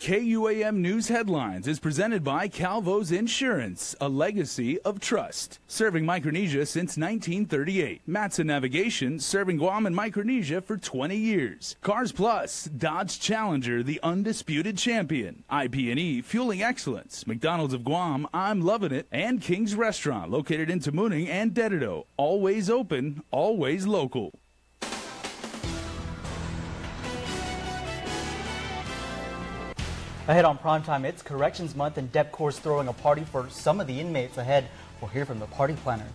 KUAM News Headlines is presented by Calvo's Insurance, a legacy of trust. Serving Micronesia since 1938. Matson Navigation, serving Guam and Micronesia for 20 years. Cars Plus, Dodge Challenger, the undisputed champion. IP&E, fueling excellence. McDonald's of Guam, I'm loving it. And King's Restaurant, located in Tamuning and Dedido. Always open, always local. Ahead on Primetime, it's Corrections Month and DepCor's throwing a party for some of the inmates. Ahead, we'll hear from the party planner.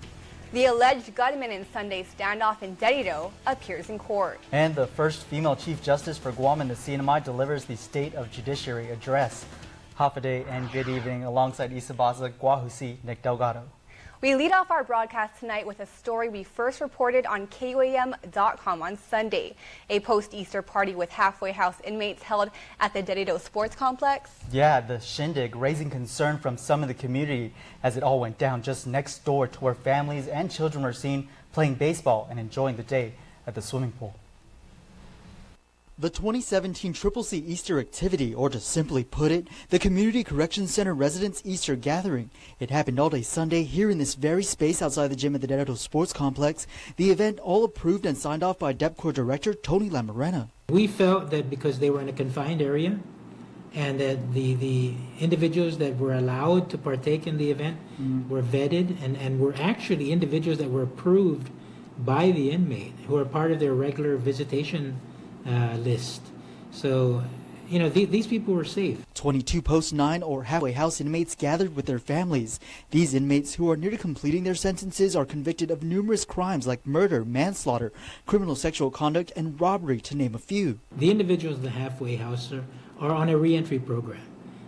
The alleged gunman in Sunday's standoff in Dedido appears in court. And the first female Chief Justice for Guam and the CNMI delivers the State of Judiciary address. Half a day and good evening alongside Isabasa Guahusi, Nick Delgado. We lead off our broadcast tonight with a story we first reported on KUAM.com on Sunday. A post-Easter party with halfway house inmates held at the Dedido Sports Complex. Yeah, the shindig raising concern from some in the community as it all went down just next door to where families and children were seen playing baseball and enjoying the day at the swimming pool. The 2017 CCC Easter activity, or to simply put it, the Community Corrections Center residents' Easter gathering. It happened all day Sunday here in this very space outside the gym at the Dedido Sports Complex. The event all approved and signed off by DepCor Director Tony Lamarena. We felt that because they were in a confined area and that the individuals that were allowed to partake in the event were vetted and were actually individuals that were approved by the inmate who are part of their regular visitation list. So, you know, these people were safe. 22 post-9 or halfway house inmates gathered with their families. These inmates, who are near to completing their sentences, are convicted of numerous crimes like murder, manslaughter, criminal sexual conduct, and robbery, to name a few. The individuals in the halfway house are on a re-entry program.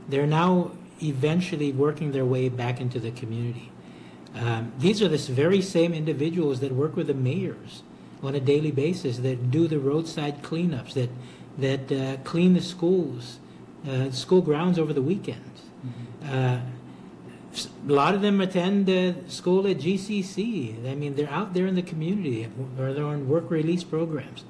They're now eventually working their way back into the community. These are the very same individuals that work with the mayors on a daily basis, that do the roadside cleanups, that clean the schools, school grounds over the weekends. A lot of them attend school at GCC. I mean, they're out there in the community, or they're on work release programs.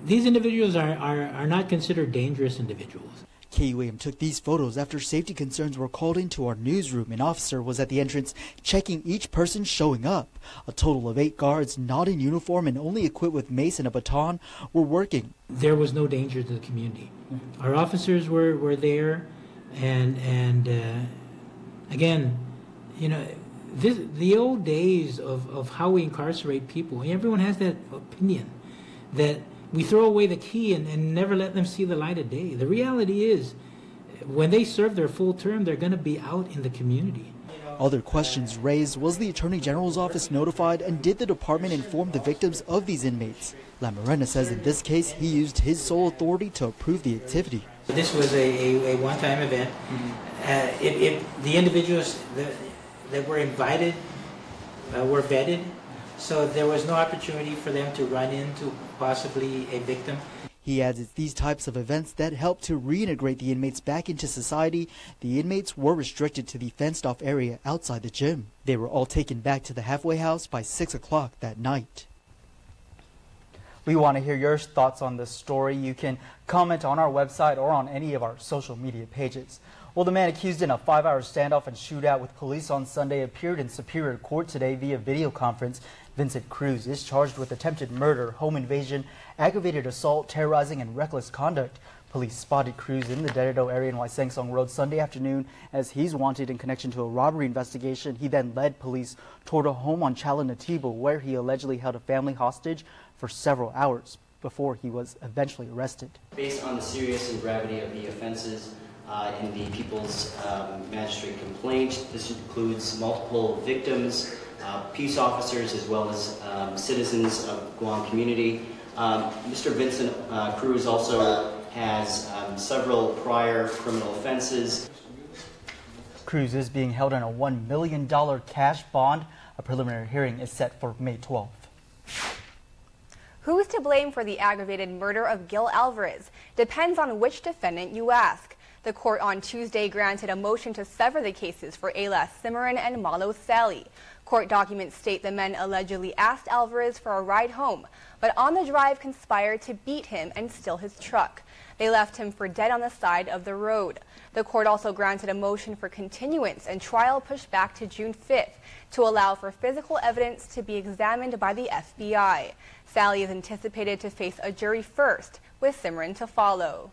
These individuals are not considered dangerous individuals. KUAM took these photos after safety concerns were called into our newsroom. An officer was at the entrance checking each person showing up. A total of 8 guards, not in uniform and only equipped with mace and a baton, were working. There was no danger to the community. Our officers were there, and again, you know, the old days of how we incarcerate people, everyone has that opinion that we throw away the key and never let them see the light of day. The reality is, when they serve their full term, they're going to be out in the community. Other questions raised: was the Attorney General's office notified, and did the department inform the victims of these inmates? Lamarena says in this case he used his sole authority to approve the activity. This was a one-time event. The individuals that were invited were vetted, so there was no opportunity for them to run into possibly a victim. He adds it's these types of events that help to reintegrate the inmates back into society. The inmates were restricted to the fenced-off area outside the gym. They were all taken back to the halfway house by 6 o'clock that night. We want to hear your thoughts on this story. You can comment on our website or on any of our social media pages. Well, the man accused in a 5-hour standoff and shootout with police on Sunday appeared in Superior Court today via video conference. Vincent Cruz is charged with attempted murder, home invasion, aggravated assault, terrorizing, and reckless conduct. Police spotted Cruz in the Dedido area in Waisangsong Road Sunday afternoon as he's wanted in connection to a robbery investigation. He then led police toward a home on Chalanatibo where he allegedly held a family hostage for several hours before he was eventually arrested. Based on the seriousness and gravity of the offenses in the People's Magistrate complaint, this includes multiple victims, peace officers, as well as citizens of Guam community. Mr. Vincent Cruz also has several prior criminal offenses. Cruz is being held on a $1 million cash bond. A preliminary hearing is set for May 12th. Who's to blame for the aggravated murder of Gil Alvarez? Depends on which defendant you ask. The court on Tuesday granted a motion to sever the cases for Ayla Cimarron and Malo Sally. Court documents state the men allegedly asked Alvarez for a ride home, but on the drive conspired to beat him and steal his truck. They left him for dead on the side of the road. The court also granted a motion for continuance and trial pushed back to June 5th to allow for physical evidence to be examined by the FBI. Sally is anticipated to face a jury first, with Simran to follow.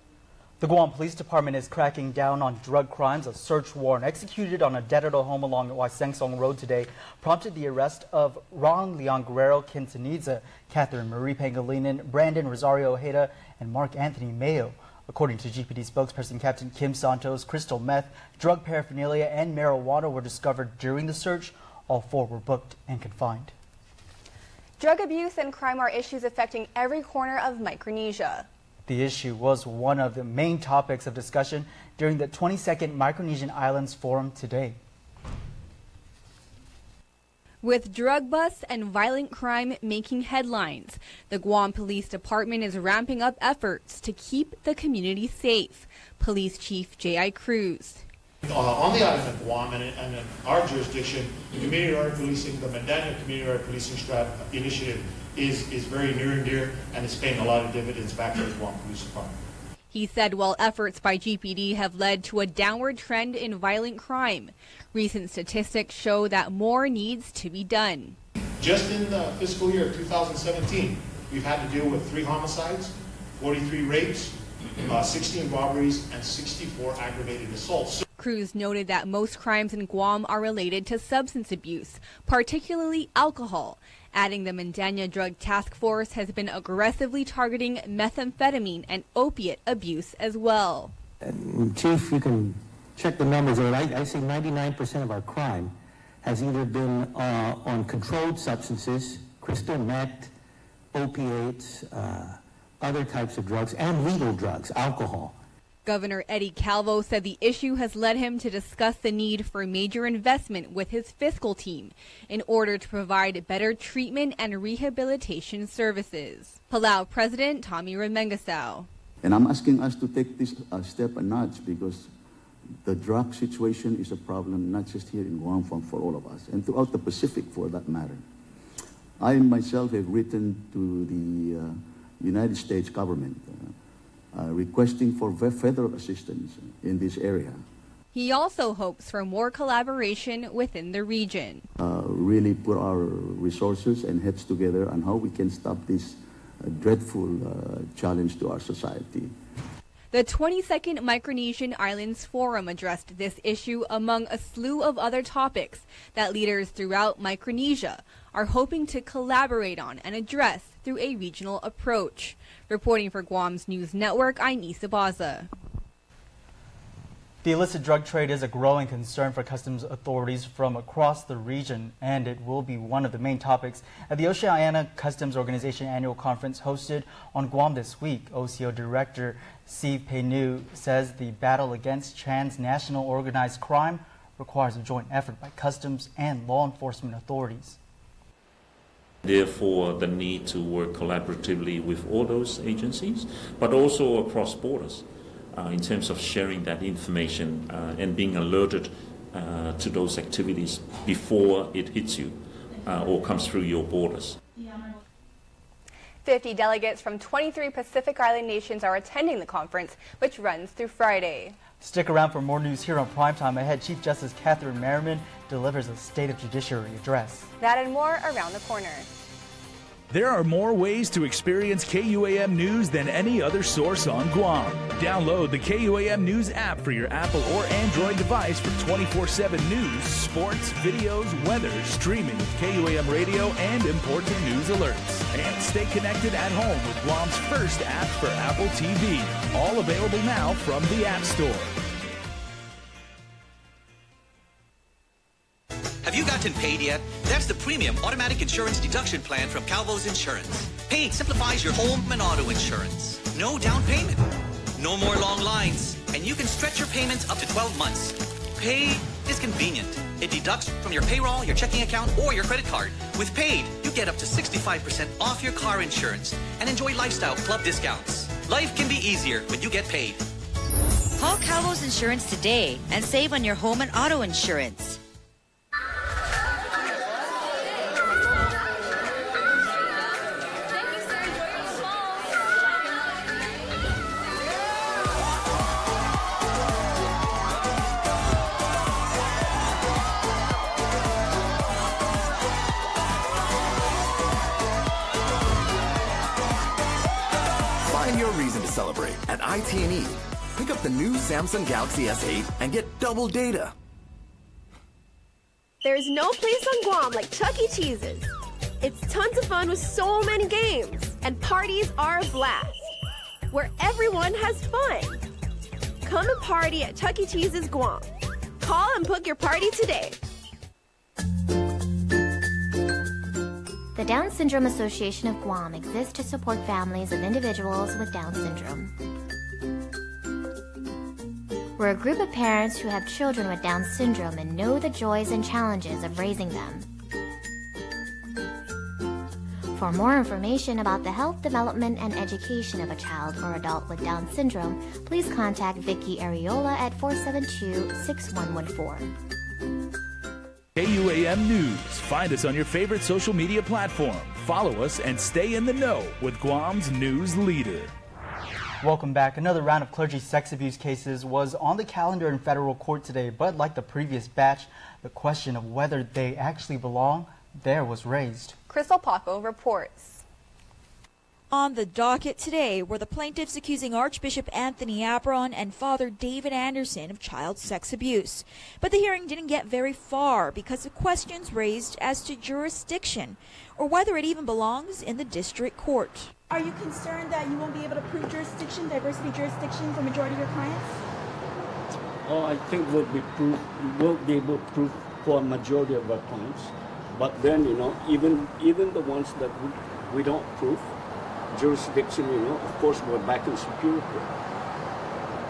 The Guam Police Department is cracking down on drug crimes. A search warrant executed on a Deredo home along Wasengsong Road today prompted the arrest of Ron Leon Guerrero Quintanilla, Catherine Marie Pangilinan, Brandon Rosario Ojeda, and Mark Anthony Mayo. According to GPD spokesperson Captain Kim Santos, crystal meth, drug paraphernalia, and marijuana were discovered during the search. All four were booked and confined. Drug abuse and crime are issues affecting every corner of Micronesia. The issue was one of the main topics of discussion during the 22nd Micronesian Islands Forum today. With drug busts and violent crime making headlines, the Guam Police Department is ramping up efforts to keep the community safe. Police Chief J.I. Cruz. On the island of Guam and in our jurisdiction, the community art policing, the Mandanya Community Art Policing Initiative is very near and dear, and it's paying a lot of dividends back to the Guam Police Department. He said while efforts by GPD have led to a downward trend in violent crime, recent statistics show that more needs to be done. Just in the fiscal year of 2017, we've had to deal with 3 homicides, 43 rapes, 16 robberies, and 64 aggravated assaults. Cruz noted that most crimes in Guam are related to substance abuse, particularly alcohol, adding the Mandanya Drug Task Force has been aggressively targeting methamphetamine and opiate abuse as well. Chief, you can check the numbers. I say 99% of our crime has either been on controlled substances, crystal meth, opiates, other types of drugs, and legal drugs, alcohol. Governor Eddie Calvo said the issue has led him to discuss the need for major investment with his fiscal team in order to provide better treatment and rehabilitation services. Palau President Tommy Remengesau. And I'm asking us to take this step a notch because the drug situation is a problem not just here in Guam, for all of us, and throughout the Pacific for that matter. I myself have written to the United States government requesting for federal assistance in this area. He also hopes for more collaboration within the region. Really put our resources and heads together on how we can stop this dreadful challenge to our society. The 22nd Micronesian Islands Forum addressed this issue among a slew of other topics that leaders throughout Micronesia are hoping to collaborate on and address through a regional approach. Reporting for Guam's News Network, I'm Isa Baza. The illicit drug trade is a growing concern for customs authorities from across the region, and it will be one of the main topics at the Oceania Customs Organization annual conference hosted on Guam this week. OCO Director Steve Penu says the battle against transnational organized crime requires a joint effort by customs and law enforcement authorities. Therefore, the need to work collaboratively with all those agencies, but also across borders in terms of sharing that information and being alerted to those activities before it hits you or comes through your borders. 50 delegates from 23 Pacific Island nations are attending the conference, which runs through Friday. Stick around for more news here on Primetime. Ahead, Chief Justice Catherine Merriman delivers a State of Judiciary address. That and more around the corner. There are more ways to experience KUAM News than any other source on Guam. Download the KUAM News app for your Apple or Android device for 24/7 news, sports, videos, weather, streaming, KUAM radio, and important news alerts. And stay connected at home with Guam's first app for Apple TV. All available now from the App Store. Have you gotten paid yet? That's the premium automatic insurance deduction plan from Calvo's Insurance. Paid simplifies your home and auto insurance. No down payment. No more long lines. And you can stretch your payments up to 12 months. Paid is convenient. It deducts from your payroll, your checking account, or your credit card. With Paid, you get up to 65% off your car insurance and enjoy lifestyle club discounts. Life can be easier when you get paid. Call Calvo's Insurance today and save on your home and auto insurance. celebrate at IT&E. Pick up the new Samsung Galaxy S8 and get double data. There's no place on Guam like Chuck E. Cheese's. It's tons of fun with so many games, and parties are a blast, where everyone has fun. Come and party at Chuck E. Cheese's Guam. Call and book your party today. The Down Syndrome Association of Guam exists to support families of individuals with Down syndrome. We're a group of parents who have children with Down syndrome and know the joys and challenges of raising them. For more information about the health, development, and education of a child or adult with Down syndrome, please contact Vicky Ariola at 472-6114. KUAM News. Find us on your favorite social media platform. Follow us and stay in the know with Guam's news leader. Welcome back. Another round of clergy sex abuse cases was on the calendar in federal court today, but like the previous batch, the question of whether they actually belong there was raised. Crystal Paco reports. On the docket today were the plaintiffs accusing Archbishop Anthony Apron and Father David Anderson of child sex abuse. But the hearing didn't get very far because of questions raised as to jurisdiction or whether it even belongs in the district court. Are you concerned that you won't be able to prove jurisdiction, diversity jurisdiction for majority of your clients? Oh, I think we'll be able to prove for a majority of our clients. But then, even the ones that we don't prove jurisdiction, of course, we're back in Superior Court.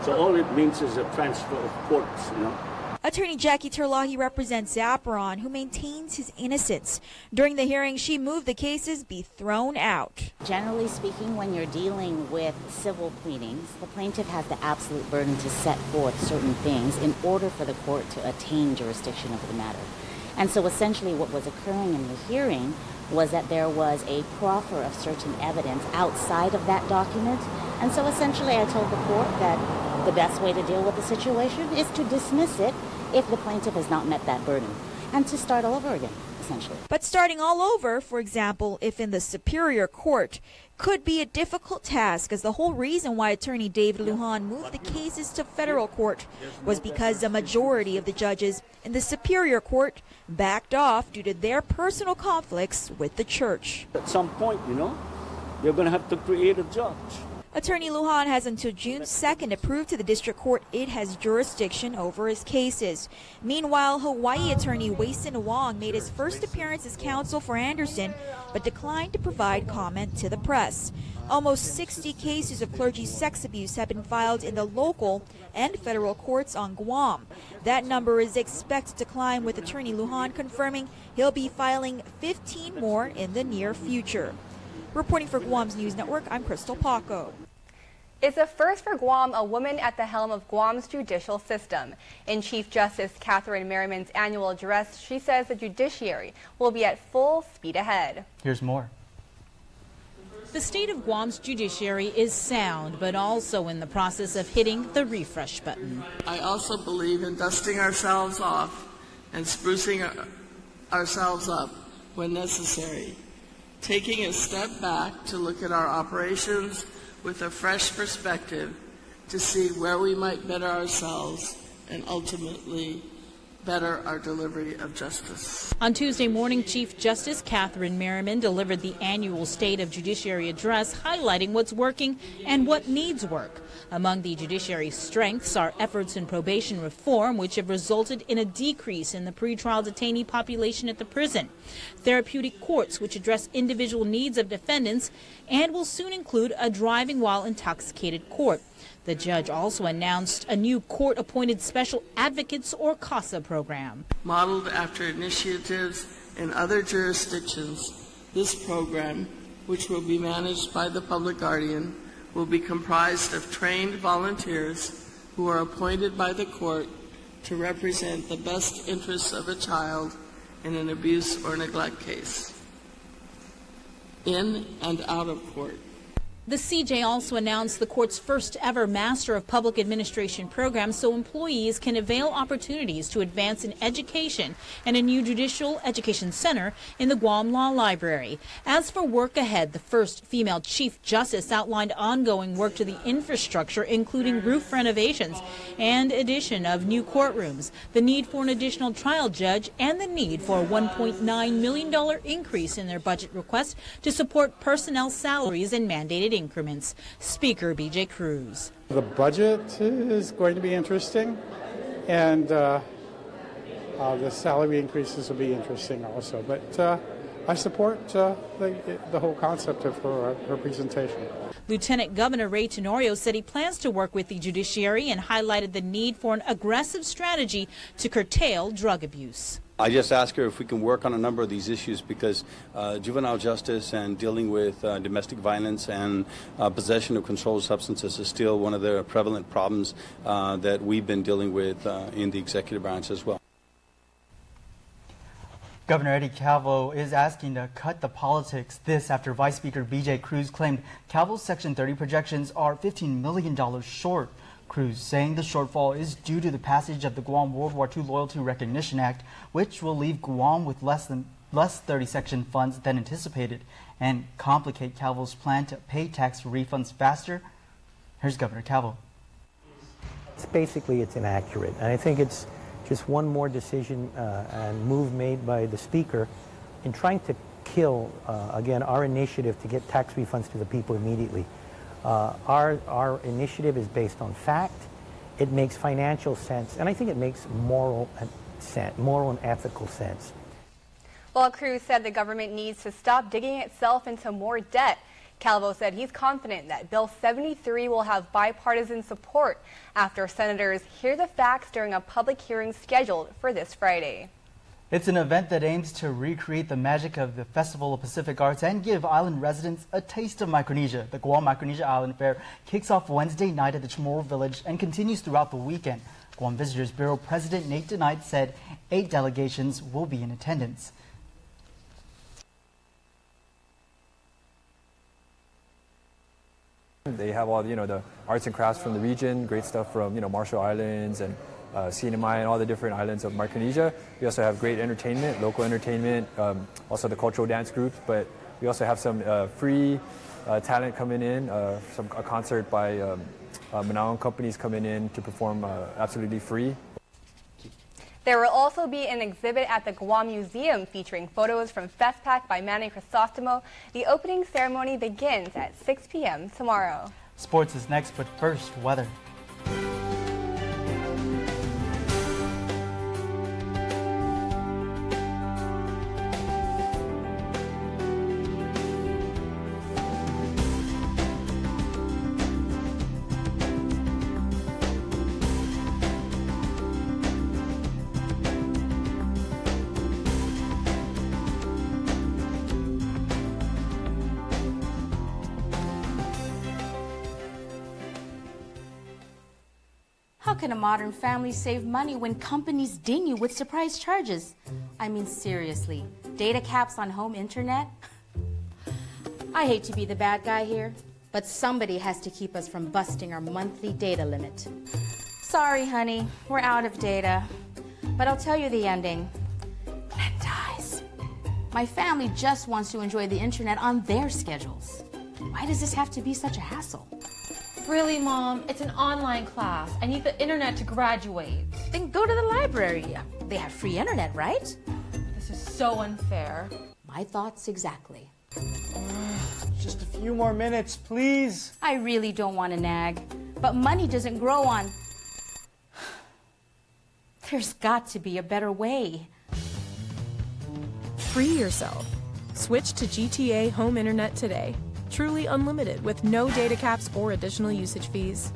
So all it means is a transfer of courts, Attorney Jackie Terlahi represents Zapparon, who maintains his innocence. During the hearing, she moved the cases be thrown out. Generally speaking, when you're dealing with civil pleadings, the plaintiff has the absolute burden to set forth certain things in order for the court to attain jurisdiction over the matter. And so essentially what was occurring in the hearing was that there was a proffer of certain evidence outside of that document. And so essentially I told the court that the best way to deal with the situation is to dismiss it if the plaintiff has not met that burden, and to start all over again, essentially. But starting all over, for example, if in the Superior Court, could be a difficult task, as the whole reason why attorney David Lujan moved the cases to federal court was because the majority of the judges in the Superior Court backed off due to their personal conflicts with the church. At some point, they're going to have to create a judge. Attorney Lujan has until June 2nd to prove to the district court it has jurisdiction over his cases. Meanwhile, Hawaii attorney Wayson Wong made his first appearance as counsel for Anderson, but declined to provide comment to the press. Almost 60 cases of clergy sex abuse have been filed in the local and federal courts on Guam. That number is expected to climb, with attorney Lujan confirming he'll be filing 15 more in the near future. Reporting for Guam's News Network, I'm Crystal Paco. It's a first for Guam, a woman at the helm of Guam's judicial system. In Chief Justice Catherine Merriman's annual address, she says the judiciary will be at full speed ahead. Here's more. The state of Guam's judiciary is sound, but also in the process of hitting the refresh button. I also believe in dusting ourselves off and sprucing ourselves up when necessary. Taking a step back to look at our operations with a fresh perspective to see where we might better ourselves and ultimately better our delivery of justice. On Tuesday morning, Chief Justice Catherine Merriman delivered the annual State of Judiciary address, highlighting what's working and what needs work. Among the judiciary's strengths are efforts in probation reform, which have resulted in a decrease in the pretrial detainee population at the prison, therapeutic courts, which address individual needs of defendants, and will soon include a driving while intoxicated court. The judge also announced a new court-appointed special advocates or CASA program. Modeled after initiatives in other jurisdictions, this program, which will be managed by the public guardian, will be comprised of trained volunteers who are appointed by the court to represent the best interests of a child in an abuse or neglect case, in and out of court. The CJ also announced the court's first ever Master of Public Administration program so employees can avail opportunities to advance in education and a new judicial education center in the Guam Law Library. As for work ahead, the first female Chief Justice outlined ongoing work to the infrastructure, including roof renovations and addition of new courtrooms, the need for an additional trial judge, and the need for a $1.9 million increase in their budget request to support personnel salaries and mandated increments. Speaker B.J. Cruz. The budget is going to be interesting, and the salary increases will be interesting also. But I support the whole concept of her presentation. Lieutenant Governor Ray Tenorio said he plans to work with the judiciary and highlighted the need for an aggressive strategy to curtail drug abuse. I just asked her if we can work on a number of these issues because juvenile justice and dealing with domestic violence and possession of controlled substances is still one of the prevalent problems that we've been dealing with in the executive branch as well. Governor Eddie Calvo is asking to cut the politics. This after Vice Speaker B.J. Cruz claimed Calvo's Section 30 projections are $15 million short. Cruz saying the shortfall is due to the passage of the Guam World War II Loyalty Recognition Act, which will leave Guam with less 30 section funds than anticipated and complicate Calvo's plan to pay tax refunds faster. Here's Governor Calvo. It's inaccurate, and I think it's just one more decision and move made by the Speaker in trying to kill, again, our initiative to get tax refunds to the people immediately. Our initiative is based on fact. It makes financial sense, and I think it makes moral and ethical sense. While Cruz said the government needs to stop digging itself into more debt, Calvo said he's confident that Bill 73 will have bipartisan support after senators hear the facts during a public hearing scheduled for this Friday. It's an event that aims to recreate the magic of the Festival of Pacific Arts and give island residents a taste of Micronesia. The Guam Micronesia Island Fair kicks off Wednesday night at the Chamorro Village and continues throughout the weekend. Guam Visitors Bureau President Nate DeKnight said 8 delegations will be in attendance. They have all, the arts and crafts from the region, great stuff from, Marshall Islands and CNMI and all the different islands of Micronesia. We also have great entertainment, local entertainment, also the cultural dance groups, but we also have some free talent coming in, a concert by Manawan companies coming in to perform absolutely free. There will also be an exhibit at the Guam Museum featuring photos from FestPac by Manny Crisostomo. The opening ceremony begins at 6 p.m. tomorrow. Sports is next, but first, weather. How can a modern family save money when companies ding you with surprise charges? I mean, seriously, data caps on home internet? I hate to be the bad guy here, but somebody has to keep us from busting our monthly data limit. Sorry, honey, we're out of data. But I'll tell you the ending. Glenn dies. My family just wants to enjoy the internet on their schedules. Why does this have to be such a hassle? Really, Mom? It's an online class. I need the internet to graduate. Then go to the library. They have free internet, right? This is so unfair. My thoughts exactly. Just a few more minutes, please. I really don't want to nag, but money doesn't grow on... There's got to be a better way. Free yourself. Switch to GTA Home Internet today. Truly unlimited with no data caps or additional usage fees.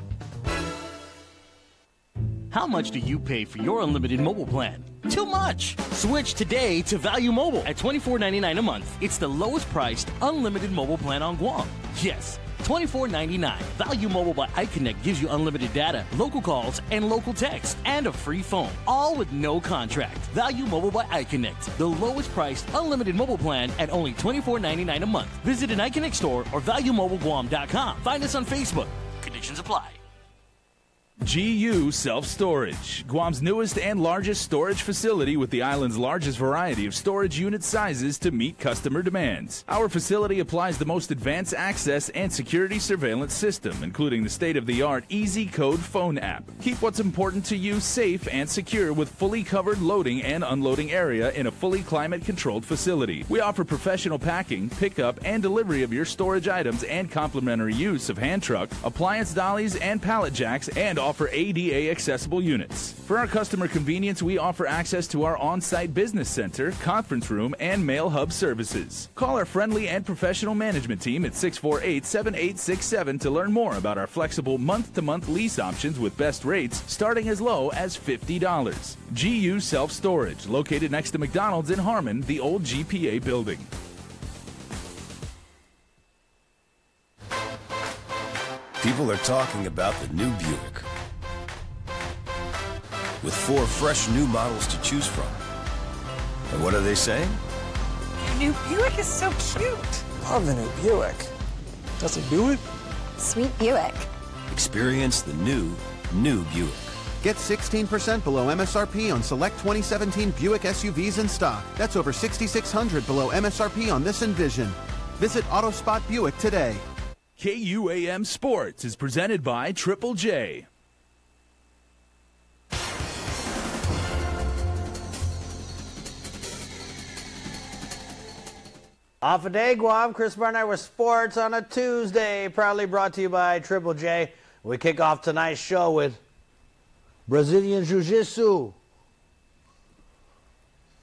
How much do you pay for your unlimited mobile plan? Too much! Switch today to Value Mobile at $24.99 a month. It's the lowest priced unlimited mobile plan on Guam. Yes, $24.99. Value Mobile by iConnect gives you unlimited data, local calls, and local text, and a free phone, all with no contract. Value Mobile by iConnect, the lowest priced unlimited mobile plan at only $24.99 a month. Visit an iConnect store or ValueMobileGuam.com. Find us on Facebook. Conditions apply. GU Self-Storage, Guam's newest and largest storage facility with the island's largest variety of storage unit sizes to meet customer demands. Our facility applies the most advanced access and security surveillance system, including the state-of-the-art Easy Code phone app. Keep what's important to you safe and secure with fully covered loading and unloading area in a fully climate-controlled facility. We offer professional packing, pickup, and delivery of your storage items and complimentary use of hand truck, appliance dollies, and pallet jacks, and offer ADA accessible units. For our customer convenience, we offer access to our on-site business center, conference room, and mail hub services. Call our friendly and professional management team at 648-7867 to learn more about our flexible month-to-month lease options with best rates starting as low as $50. GU Self-Storage, located next to McDonald's in Harmon, the old GPA building. People are talking about the new Buick. With 4 fresh new models to choose from. And what are they saying? Your new Buick is so cute. Love the new Buick. Doesn't do it? Sweet Buick. Experience the new Buick. Get 16% below MSRP on select 2017 Buick SUVs in stock. That's over $6,600 below MSRP on this Envision. Visit Autospot Buick today. KUAM Sports is presented by Triple J. Off a day, Guam. Chris Barnett with sports on a Tuesday. Proudly brought to you by Triple J. We kick off tonight's show with Brazilian Jiu-Jitsu.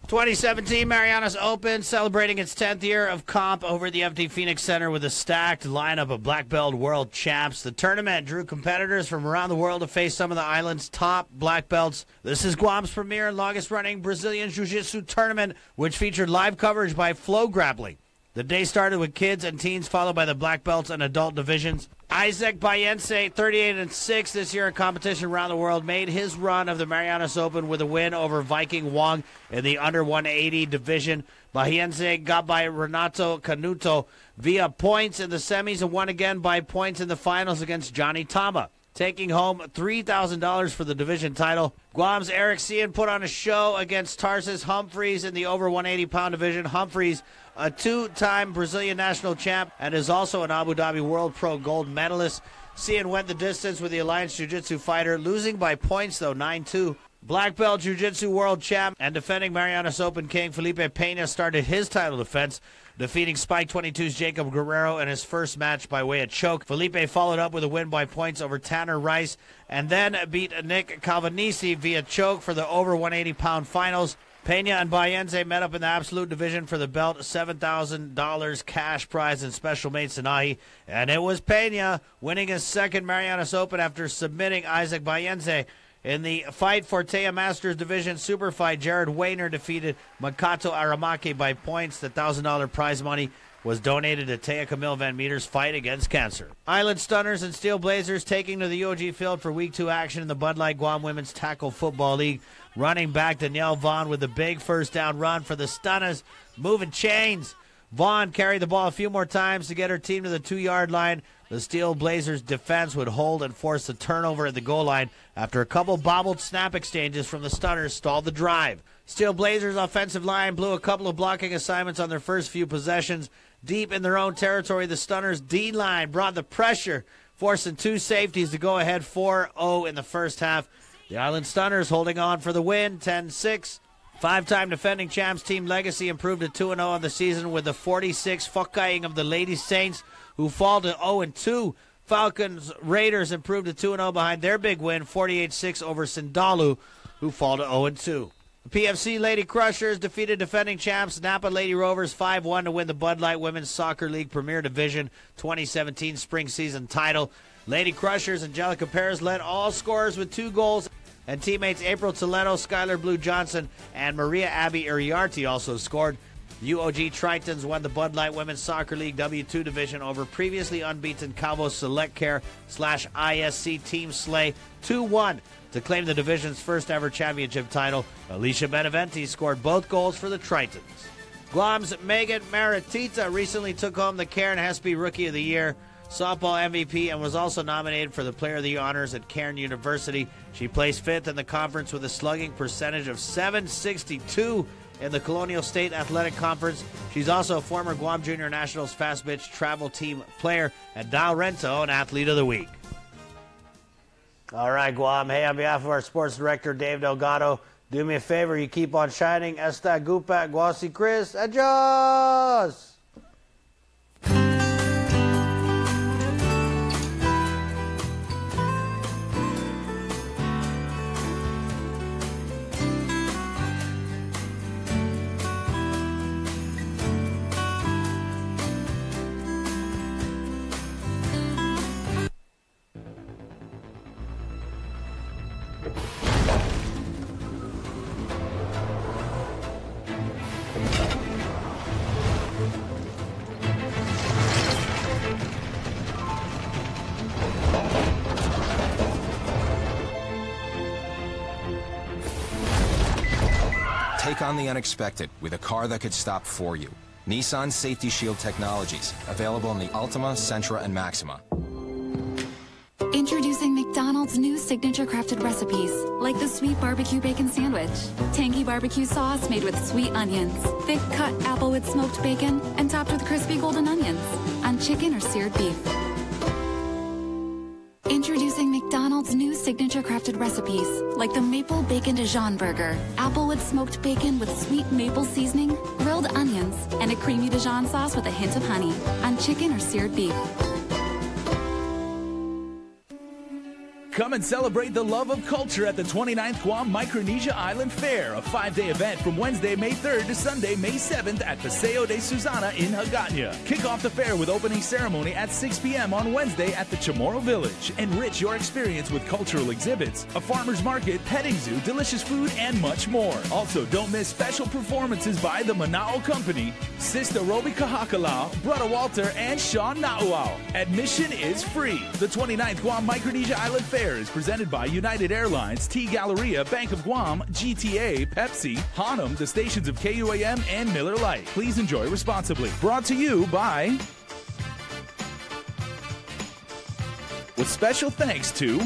2017 Marianas Open celebrating its 10th year of comp over at the FD Phoenix Center with a stacked lineup of black belt world champs. The tournament drew competitors from around the world to face some of the island's top black belts. This is Guam's premier and longest running Brazilian Jiu-Jitsu tournament, which featured live coverage by Flow Grappling. The day started with kids and teens, followed by the black belts and adult divisions. Isaac Bayense, 38-6 this year in competition around the world, made his run of the Marianas Open with a win over Viking Wong in the under 180 division. Bayense got by Renato Canuto via points in the semis and won again by points in the finals against Johnny Tama, taking home $3,000 for the division title. Guam's Eric Cian put on a show against Tarsis Humphreys in the over 180-pound division. Humphreys, a 2-time Brazilian national champ, and is also an Abu Dhabi World Pro gold medalist. Cian went the distance with the Alliance Jiu-Jitsu fighter, losing by points, though, 9-2. Black belt Jiu-Jitsu world champ and defending Marianas Open king Felipe Pena started his title defense, defeating Spike 22's Jacob Guerrero in his first match by way of choke. Felipe followed up with a win by points over Tanner Rice, and then beat Nick Calvanisi via choke for the over 180-pound finals. Pena and Bayense met up in the absolute division for the belt, $7,000 cash prize and special made Sanahi. And it was Pena winning his second Marianas Open after submitting Isaac Bayense. In the fight for Tea Masters Division Super Fight, Jared Wayner defeated Makato Aramaki by points. The $1,000 prize money was donated to Tea Camille Van Meter's fight against cancer. Island Stunners and Steel Blazers taking to the UOG field for Week 2 action in the Bud Light Guam Women's Tackle Football League. Running back Danielle Vaughn with a big first down run for the Stunners, moving chains. Vaughn carried the ball a few more times to get her team to the 2-yard line. The Steel Blazers defense would hold and force a turnover at the goal line after a couple bobbled snap exchanges from the Stunners stalled the drive. Steel Blazers offensive line blew a couple of blocking assignments on their first few possessions. Deep in their own territory, the Stunners D-line brought the pressure, forcing 2 safeties to go ahead 4-0 in the first half. The Island Stunners holding on for the win, 10-6. 5-time defending champs Team Legacy improved to 2-0 on the season with the 46 Fokkaing of the Lady Saints, who fall to 0-2. Falcons Raiders improved to 2-0 behind their big win, 48-6 over Sindalu, who fall to 0-2. The PFC Lady Crushers defeated defending champs Napa Lady Rovers 5-1 to win the Bud Light Women's Soccer League Premier Division 2017 spring season title. Lady Crushers Angelica Perez led all scorers with 2 goals, and teammates April Toledo, Skylar Blue Johnson, and Maria Abby Iriarte also scored. UOG Tritons won the Bud Light Women's Soccer League W2 division over previously unbeaten Cabo Select Care /ISC Team Slay 2-1 to claim the division's first ever championship title. Alicia Beneventi scored both goals for the Tritons. Guam's Megan Maratita recently took home the Cairn Hespe Rookie of the Year softball MVP and was also nominated for the Player of the Year honors at Cairn University. She placed fifth in the conference with a slugging percentage of .762 in the Colonial State Athletic Conference. She's also a former Guam Junior Nationals Fast Pitch Travel Team player and Dal Rento an Athlete of the Week. All right, Guam. Hey, on behalf of our sports director, Dave Delgado, do me a favor. You keep on shining. Esta Gupa, Guasi Chris. Adios! Take on the unexpected with a car that could stop for you. Nissan Safety Shield Technologies, available in the Altima, Sentra, and Maxima. Introducing McDonald's new signature crafted recipes, like the sweet barbecue bacon sandwich, tangy barbecue sauce made with sweet onions, thick cut applewood smoked bacon, and topped with crispy golden onions on chicken or seared beef. Introducing McDonald's new signature crafted recipes, like the Maple Bacon Dijon Burger, applewood smoked bacon with sweet maple seasoning, grilled onions, and a creamy Dijon sauce with a hint of honey on chicken or seared beef. Come and celebrate the love of culture at the 29th Guam Micronesia Island Fair, a 5-day event from Wednesday, May 3rd to Sunday, May 7th at Paseo de Susana in Hagåtña. Kick off the fair with opening ceremony at 6 p.m. on Wednesday at the Chamorro Village. Enrich your experience with cultural exhibits, a farmer's market, petting zoo, delicious food, and much more. Also, don't miss special performances by the Manao Company, Sister Roby Kahakalau, Brother Walter, and Sean Nauau. Admission is free. The 29th Guam Micronesia Island Fair is presented by United Airlines, T Galleria, Bank of Guam, GTA, Pepsi, Hanum, the stations of KUAM, and Miller Lite. Please enjoy responsibly. Brought to you by... with special thanks to...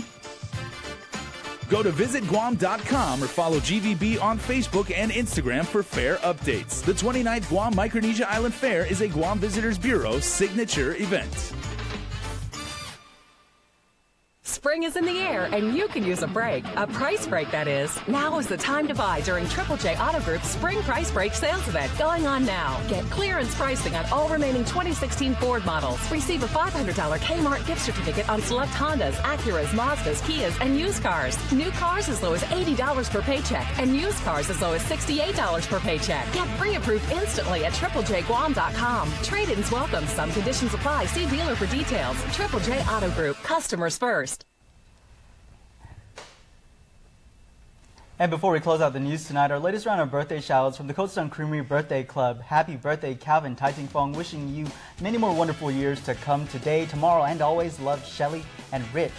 Go to visitguam.com or follow GVB on Facebook and Instagram for fair updates. The 29th Guam Micronesia Island Fair is a Guam Visitors Bureau signature event. Spring is in the air, and you can use a break. A price break, that is. Now is the time to buy during Triple J Auto Group's Spring Price Break sales event going on now. Get clearance pricing on all remaining 2016 Ford models. Receive a $500 Kmart gift certificate on select Hondas, Acuras, Mazdas, Kias, and used cars. New cars as low as $80 per paycheck, and used cars as low as $68 per paycheck. Get pre-approved instantly at triplejguam.com. Trade-ins welcome. Some conditions apply. See dealer for details. Triple J Auto Group. Customers first. And before we close out the news tonight, our latest round of birthday shout-outs from the Coatstone Creamery Birthday Club. Happy birthday, Calvin Taiting Fong. Wishing you many more wonderful years to come today, tomorrow, and always. Love, Shelly and Rich.